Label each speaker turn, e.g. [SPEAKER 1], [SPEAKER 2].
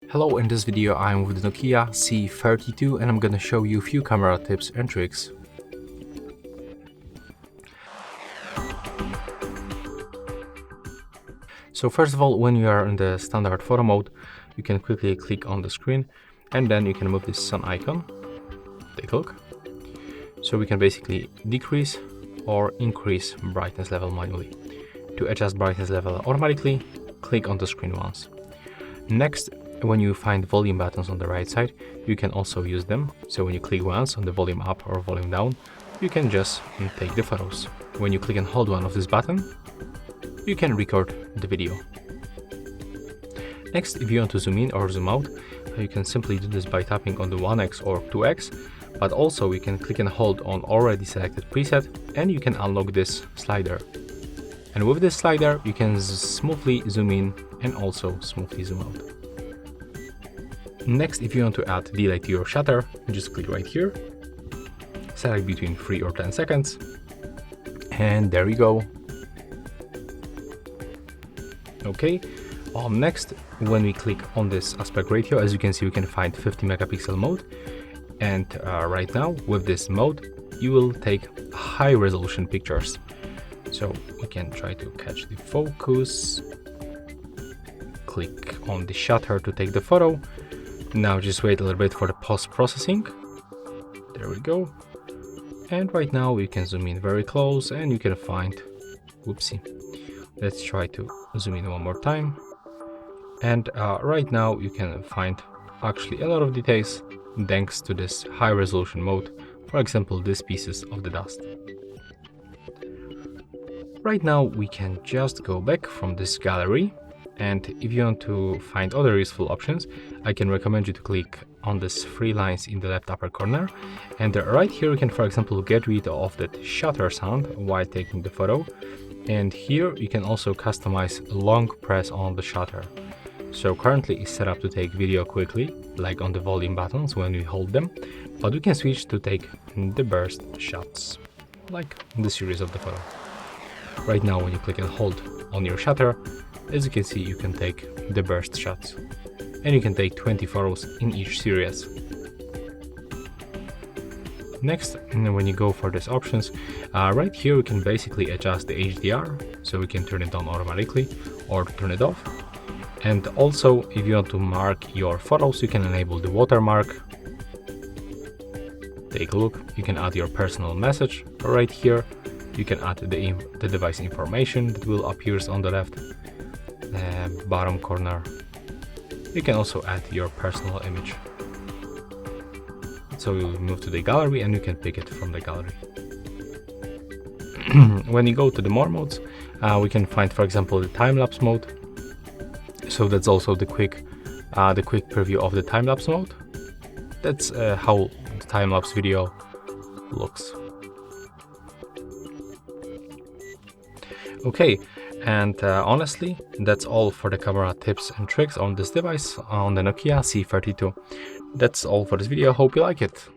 [SPEAKER 1] Hello, in this video I'm with the Nokia C32 and I'm gonna show you a few camera tips and tricks. So first of all, when you are in the standard photo mode, you can quickly click on the screen and then you can move this sun icon. Take a look. So we can basically decrease or increase brightness level manually. To adjust brightness level automatically, click on the screen once. Next, when you find volume buttons on the right side, you can also use them. So when you click once on the volume up or volume down, you can just take the photos. When you click and hold one of this button, you can record the video. Next, if you want to zoom in or zoom out, you can simply do this by tapping on the 1x or 2x, but also you can click and hold on already selected preset and you can unlock this slider. And with this slider, you can smoothly zoom in and also smoothly zoom out. Next, if you want to add delay to your shutter, just click right here, select between 3 or 10 seconds, and there you go. Okay, next, when we click on this aspect ratio, as you can see, we can find 50 megapixel mode. And right now, with this mode, you will take high resolution pictures. So we can try to catch the focus, click on the shutter to take the photo. Now just wait a little bit for the post-processing. There we go. And right now we can zoom in very close and you can find, whoopsie. Let's try to zoom in one more time. And right now you can find actually a lot of details thanks to this high resolution mode. For example, these pieces of the dust. Right now we can just go back from this gallery, and if you want to find other useful options, I can recommend you to click on these 3 lines in the left upper corner, and right here you can, for example, get rid of that shutter sound while taking the photo, and here you can also customize a long press on the shutter. So currently it's set up to take video quickly, like on the volume buttons when we hold them, but we can switch to take the burst shots, like the series of the photo. Right now, when you click and hold on your shutter, as you can see, you can take the burst shots. And you can take 20 photos in each series. Next, when you go for these options, right here you can basically adjust the HDR, so we can turn it on automatically or turn it off. And also, if you want to mark your photos, you can enable the watermark. Take a look, you can add your personal message right here. You can add the device information that will appear on the left bottom corner. You can also add your personal image. So you'll move to the gallery and you can pick it from the gallery. When you go to the more modes, we can find, for example, the time-lapse mode. So that's also the quick preview of the time-lapse mode. That's how the time-lapse video looks. Okay, and honestly, that's all for the camera tips and tricks on this device, on the Nokia C32. That's all for this video. Hope you like it.